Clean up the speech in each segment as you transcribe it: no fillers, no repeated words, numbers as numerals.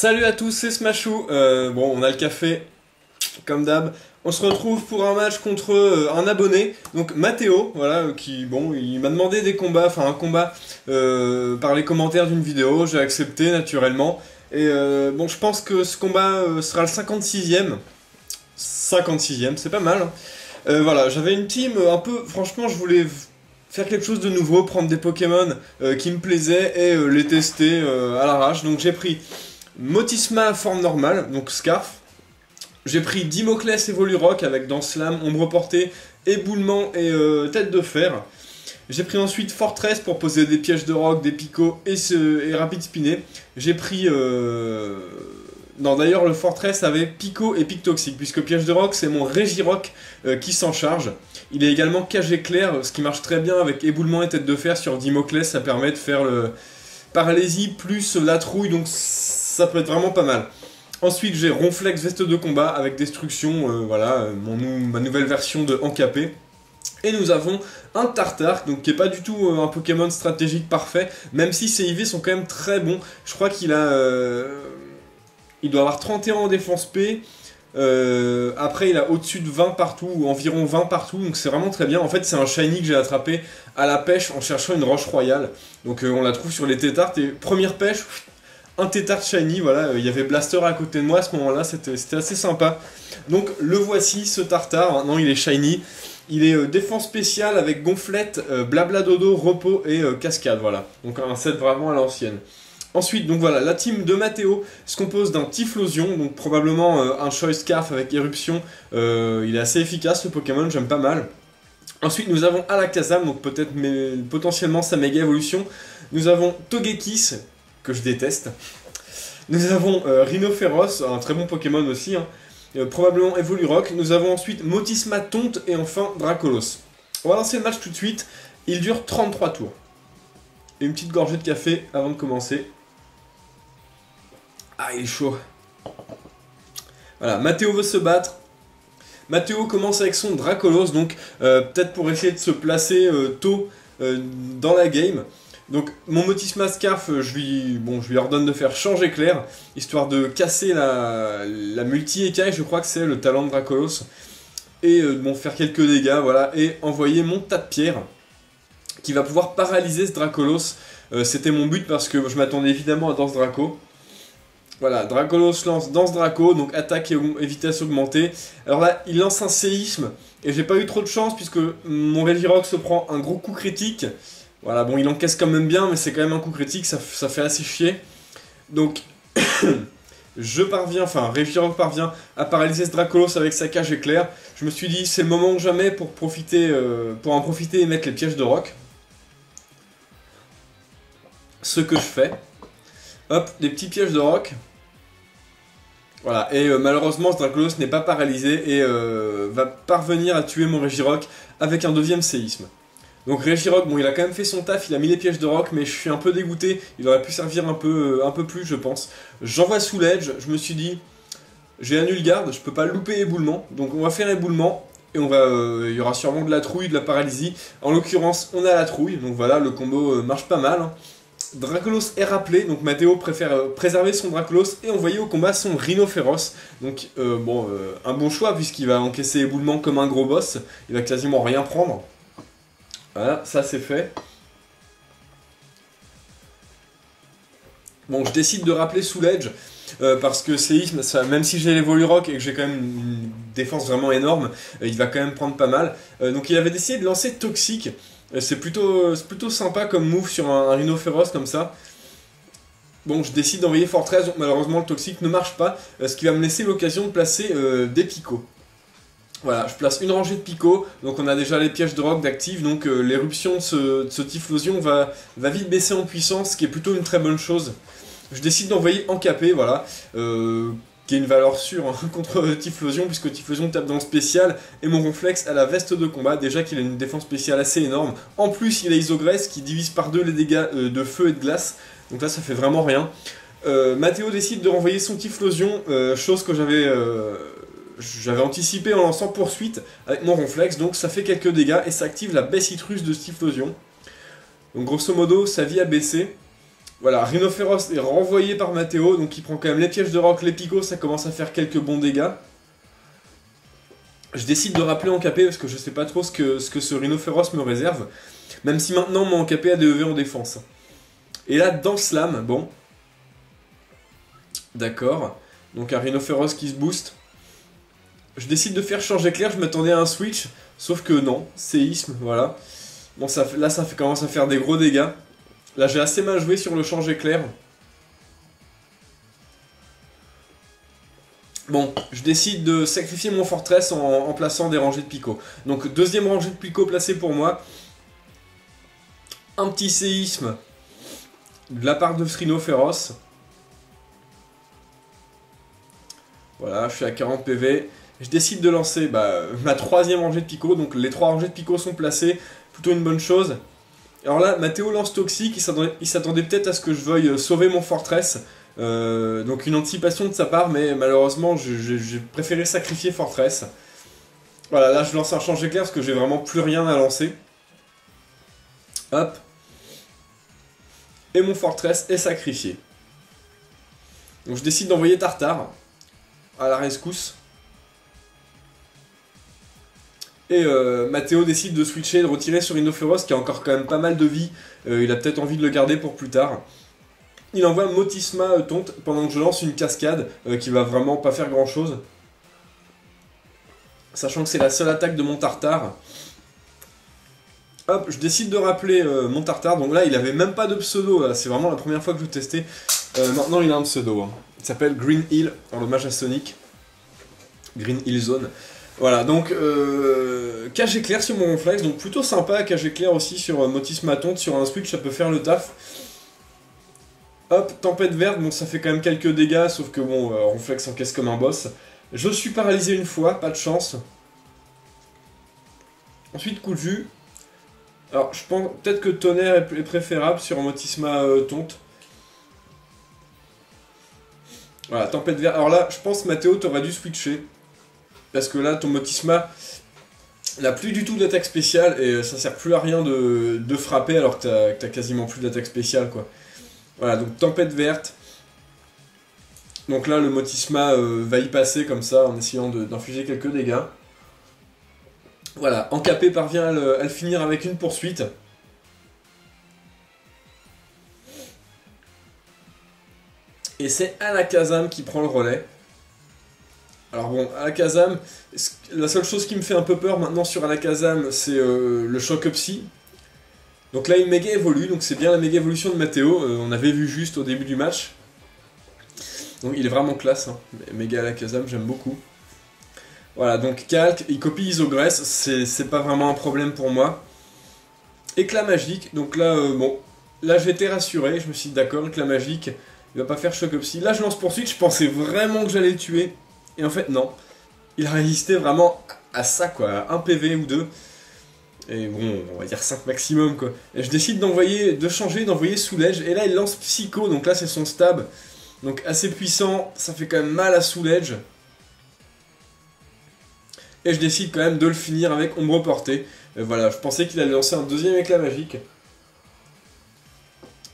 Salut à tous, c'est Smashou. Bon, on a le café, comme d'hab. On se retrouve pour un match contre un abonné, donc Mathéo, voilà, il m'a demandé des combats, enfin un combat par les commentaires d'une vidéo, j'ai accepté naturellement. Et bon, je pense que ce combat sera le 56e. 56e, c'est pas mal, hein. Voilà, j'avais une team un peu, franchement, je voulais faire quelque chose de nouveau, prendre des Pokémon qui me plaisaient et les tester à l'arrache. Donc j'ai pris Motisma forme normale, donc Scarf. J'ai pris Dimoclès Evolurock avec Dents Slam, Ombre Portée, Éboulement et Tête de Fer. J'ai pris ensuite Fortress pour poser des pièges de rock, des picots et Rapid Spinner. J'ai pris... Non, d'ailleurs, le Fortress avait Pico et Pic Toxique, puisque Piège de Rock, c'est mon Régirock qui s'en charge. Il est également Cage Éclair, ce qui marche très bien avec Éboulement et Tête de Fer sur Dimoclès, ça permet de faire le Paralysie plus la trouille, donc ça peut être vraiment pas mal. Ensuite, j'ai Ronflex Veste de Combat avec Destruction, voilà, ma nouvelle version de Encapé. Et nous avons un Tartare, donc qui est pas du tout un Pokémon stratégique parfait, même si ses IV sont quand même très bons. Je crois qu'il a... il doit avoir 31 en défense P, après il a au-dessus de 20 partout, ou environ 20 partout, donc c'est vraiment très bien. En fait c'est un shiny que j'ai attrapé à la pêche en cherchant une roche royale, donc on la trouve sur les tétartes, et première pêche, un tétard shiny, voilà, il y avait Blaster à côté de moi à ce moment-là, c'était assez sympa. Donc le voici, ce tartare, maintenant il est shiny, il est défense spéciale avec gonflette, blabla dodo, repos et cascade, voilà, donc un set vraiment à l'ancienne. Ensuite, donc voilà, la team de Mathéo se compose d'un Typhlosion, donc probablement un Choice Scarf avec Éruption. Il est assez efficace ce Pokémon, j'aime pas mal. Ensuite, nous avons Alakazam, donc peut-être potentiellement sa méga évolution. Nous avons Togekiss, que je déteste. Nous avons Rhinophéros, un très bon Pokémon aussi, hein. Probablement Evolurock. Nous avons ensuite Motisma Tonte et enfin Dracolos. On va lancer le match tout de suite, il dure 33 tours. Et une petite gorgée de café avant de commencer. Ah, il est chaud. Voilà, Mathéo veut se battre. Mathéo commence avec son Dracolos, donc peut-être pour essayer de se placer tôt dans la game. Donc mon Motisma Scarf, je lui ordonne de faire Change Éclair, histoire de casser la multi-écaille, je crois que c'est le talent de Dracolos. Et bon, faire quelques dégâts, voilà, et envoyer mon tas de pierres, qui va pouvoir paralyser ce Dracolos. C'était mon but parce que je m'attendais évidemment à Danse Draco. Voilà, Dracolos lance Danse Draco, donc attaque et vitesse augmentée. Alors là, il lance un séisme, et j'ai pas eu trop de chance puisque mon Regirock se prend un gros coup critique. Voilà, bon, il encaisse quand même bien, mais c'est quand même un coup critique, ça fait assez chier. Donc, Regirock parvient à paralyser ce Dracolos avec sa cage éclair. Je me suis dit, c'est le moment ou jamais pour en profiter et mettre les pièges de rock. Ce que je fais. Hop, des petits pièges de rock. Voilà, et malheureusement ce Dracolos n'est pas paralysé et va parvenir à tuer mon Regirock avec un deuxième séisme. Donc Regirock, bon, il a quand même fait son taf, il a mis les pièges de rock, mais je suis un peu dégoûté, il aurait pu servir un peu plus, je pense. J'envoie sous l'edge, je me suis dit, j'ai un nul garde, je peux pas louper éboulement, donc on va faire éboulement, et il y aura sûrement de la trouille, de la paralysie. En l'occurrence, on a la trouille, donc voilà, le combo marche pas mal, hein. Dracolos est rappelé, donc Mathéo préfère préserver son Dracolos et envoyer au combat son Rhinophéros. Donc un bon choix puisqu'il va encaisser éboulement comme un gros boss, il va quasiment rien prendre. Voilà, ça c'est fait. Bon, je décide de rappeler sous l'edge, parce que Séisme, même si j'ai l'Evolurock et que j'ai quand même une défense vraiment énorme, il va quand même prendre pas mal. Donc il avait décidé de lancer Toxique. C'est plutôt sympa comme move sur un Rhinophéros comme ça. Bon, je décide d'envoyer Fortress, donc malheureusement le Toxique ne marche pas, ce qui va me laisser l'occasion de placer des picots. Voilà, je place une rangée de picots, donc on a déjà les pièges de rock d'active, donc l'éruption de ce Typhlosion va vite baisser en puissance, ce qui est plutôt une très bonne chose. Je décide d'envoyer Encapé, voilà, qui est une valeur sûre, hein, contre Typhlosion, puisque Typhlosion tape dans le spécial, et mon Ronflex a la veste de combat, déjà qu'il a une défense spéciale assez énorme. En plus, il a Isogresse qui divise par deux les dégâts de feu et de glace, donc là ça fait vraiment rien. Mathéo décide de renvoyer son Typhlosion, chose que j'avais anticipé en lançant poursuite avec mon Ronflex, donc ça fait quelques dégâts, et ça active la baie citrus de Typhlosion. Donc grosso modo, sa vie a baissé. Voilà, Rhinophéros est renvoyé par Mathéo, donc il prend quand même les pièges de roc, les picots, ça commence à faire quelques bons dégâts. Je décide de rappeler en KP parce que je sais pas trop ce que ce Rhinophéros me réserve. Même si maintenant mon KP a des EV en défense. Et là, dans Slam, bon. D'accord. Donc un Rhinophéros qui se booste. Je décide de faire charge éclair, je m'attendais à un switch. Sauf que non, séisme, voilà. Bon, là ça commence à faire des gros dégâts. Là j'ai assez mal joué sur le charge éclair. Bon, je décide de sacrifier mon fortress en plaçant des rangées de picots. Donc deuxième rangée de picots placée pour moi. Un petit séisme de la part de Rhinophéros. Voilà, je suis à 40 PV. Je décide de lancer ma troisième rangée de picots. Donc les trois rangées de picots sont placées. Plutôt une bonne chose. Alors là, Mathéo lance toxique. Il s'attendait peut-être à ce que je veuille sauver mon fortress. Donc une anticipation de sa part, mais malheureusement j'ai préféré sacrifier Fortress. Voilà, là je lance un change éclair parce que j'ai vraiment plus rien à lancer. Hop. Et mon Fortress est sacrifié. Donc je décide d'envoyer Tartare à la rescousse. Et Mathéo décide de switcher, de retirer sur Rhinophéros qui a encore quand même pas mal de vie. Il a peut-être envie de le garder pour plus tard. Il envoie Motisma Tonte pendant que je lance une cascade qui va vraiment pas faire grand chose. Sachant que c'est la seule attaque de mon Tartare. Hop, je décide de rappeler mon Tartare. Donc là, il avait même pas de pseudo. C'est vraiment la première fois que je testais. Maintenant, il a un pseudo. Hein. Il s'appelle Green Hill, en hommage à Sonic. Green Hill Zone. Voilà, donc cage éclair sur mon Ronflex. Donc plutôt sympa, cage éclair aussi sur Motisma Tonte. Sur un switch, ça peut faire le taf. Hop, tempête verte, bon ça fait quand même quelques dégâts, sauf que bon, Ronflex encaisse comme un boss. Je suis paralysé une fois, pas de chance. Ensuite, coup de jus. Alors, je pense peut-être que tonnerre est préférable sur Motisma Tonte. Voilà, tempête verte. Alors là, je pense Mathéo, t'aurais dû switcher. Parce que là, ton Motisma n'a plus du tout d'attaque spéciale et ça sert plus à rien de frapper alors que t'as quasiment plus d'attaque spéciale, quoi. Voilà, donc tempête verte. Donc là, le Motisma va y passer comme ça, en essayant d'infliger quelques dégâts. Voilà, Encapé parvient à le finir avec une poursuite. Et c'est Alakazam qui prend le relais. Alors bon, Alakazam, la seule chose qui me fait un peu peur maintenant sur Alakazam, c'est le choc psy. Donc là, il méga évolue, donc c'est bien la méga évolution de Mathéo, on avait vu juste au début du match. Donc il est vraiment classe, hein. Méga Alakazam, j'aime beaucoup. Voilà, donc calque, il copie Isogress, c'est pas vraiment un problème pour moi. Éclat magique, donc là, bon, là j'étais rassuré, je me suis dit d'accord, éclat magique, il va pas faire choc psy. Là je lance poursuite, je pensais vraiment que j'allais le tuer, et en fait non. Il a résisté vraiment à ça, quoi, à 1 PV ou 2. Et bon, on va dire 5 maximum, quoi. Et je décide d'envoyer Soulège. Et là, il lance Psycho, donc là, c'est son stab. Donc assez puissant, ça fait quand même mal à Soulège. Et je décide quand même de le finir avec Ombre Portée. Voilà, je pensais qu'il allait lancer un deuxième éclat magique.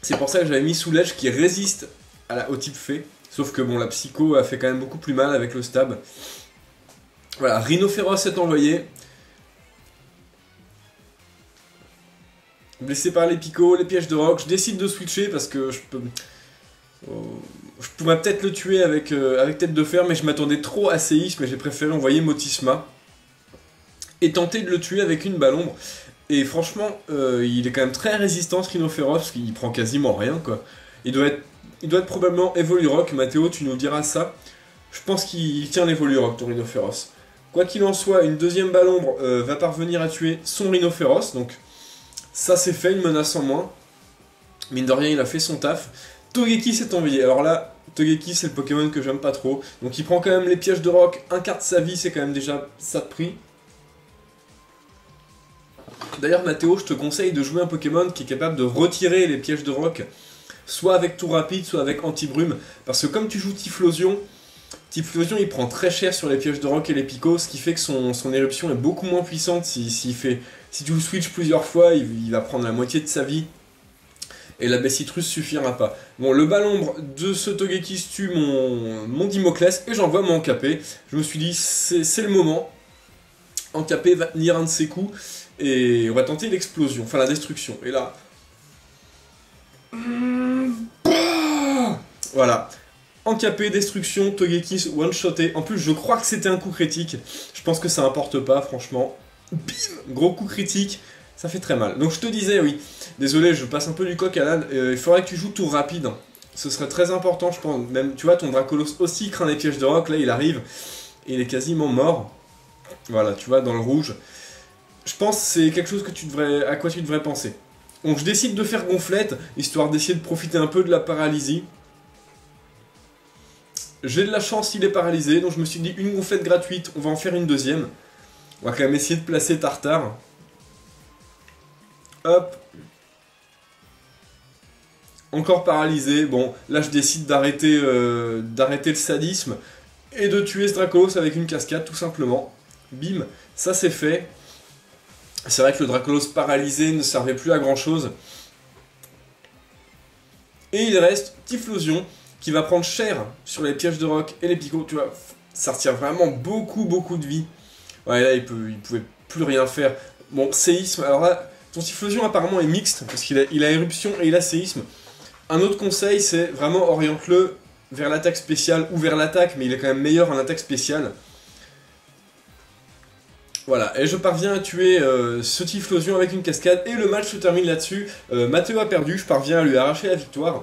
C'est pour ça que j'avais mis Soulège qui résiste au type fée. Sauf que bon, la Psycho a fait quand même beaucoup plus mal avec le stab. Voilà, Rhinophéros est envoyé. Blessé par les picots, les pièges de roc, je décide de switcher parce que je pourrais peut-être le tuer avec tête de fer, mais je m'attendais trop à séisme et j'ai préféré envoyer Motisma. Et tenter de le tuer avec une balle ombre. Et franchement, il est quand même très résistant ce Rhinophéros, parce qu'il prend quasiment rien, quoi. Il doit être probablement Evolurock, Mathéo, tu nous diras ça. Je pense qu'il tient l'Evolurock, ton Rhinophéros. Quoi qu'il en soit, une deuxième balle ombre va parvenir à tuer son Rhinophéros, donc ça c'est fait, une menace en moins. Mine de rien, il a fait son taf. Togekiss s'est envoyé. Alors là, Togekiss c'est le Pokémon que j'aime pas trop. Donc il prend quand même les pièges de roc. Un quart de sa vie, c'est quand même déjà ça de prix. D'ailleurs, Mathéo, je te conseille de jouer un Pokémon qui est capable de retirer les pièges de roc. Soit avec Tour Rapide, soit avec Anti-Brume. Parce que comme tu joues Typhlosion, il prend très cher sur les pièges de roc et les picots. Ce qui fait que son éruption est beaucoup moins puissante. Si tu switches plusieurs fois, il va prendre la moitié de sa vie. Et la baie citrus suffira pas. Bon, le bas l'ombre de ce Togekiss tue mon Dimoclès et j'envoie mon Encapé. Je me suis dit, c'est le moment. Encapé va tenir un de ses coups et on va tenter l'explosion, enfin la destruction. Et là... Voilà. Encapé, destruction, Togekiss one-shoté. En plus, je crois que c'était un coup critique. Je pense que ça importe pas, franchement. Bim, gros coup critique. Ça fait très mal. Donc je te disais, oui, désolé, je passe un peu du coq à l'âne, il faudrait que tu joues tour rapide. Ce serait très important, je pense. Même, tu vois, ton Dracolos aussi craint les pièges de roc, là il arrive, et il est quasiment mort. Voilà, tu vois, dans le rouge. Je pense que c'est quelque chose que à quoi tu devrais penser. Donc je décide de faire gonflette, histoire d'essayer de profiter un peu de la paralysie. J'ai de la chance, il est paralysé, donc je me suis dit, une gonflette gratuite, on va en faire une deuxième. On va quand même essayer de placer Tartare. Hop. Encore paralysé. Bon, là je décide d'arrêter le sadisme et de tuer ce Dracolos avec une cascade, tout simplement. Bim, ça c'est fait. C'est vrai que le Dracolos paralysé ne servait plus à grand chose. Et il reste Typhlosion qui va prendre cher sur les pièges de roc et les picots. Tu vois, ça retire vraiment beaucoup de vie. Ouais, là il pouvait plus rien faire. Bon, séisme, alors là... Ton Typhlosion apparemment est mixte, parce qu'il a éruption et il a séisme. Un autre conseil, c'est vraiment oriente-le vers l'attaque spéciale ou vers l'attaque, mais il est quand même meilleur en attaque spéciale. Voilà, et je parviens à tuer ce Typhlosion avec une cascade, et le match se termine là-dessus. Mathéo a perdu, je parviens à lui arracher la victoire.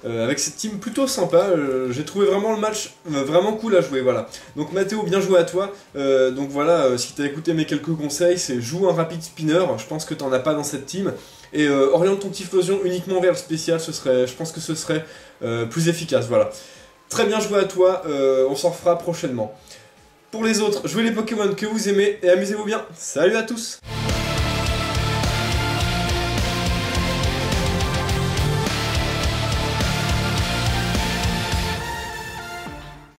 Avec cette team plutôt sympa, j'ai trouvé vraiment le match vraiment cool à jouer, voilà. Donc Mathéo, bien joué à toi. Donc voilà, si t'as écouté mes quelques conseils, c'est joue un rapide spinner, je pense que t'en as pas dans cette team. Et oriente ton Typhlosion uniquement vers le spécial, je pense que ce serait plus efficace, voilà. Très bien joué à toi, on s'en refera prochainement. Pour les autres, jouez les Pokémon que vous aimez et amusez-vous bien. Salut à tous!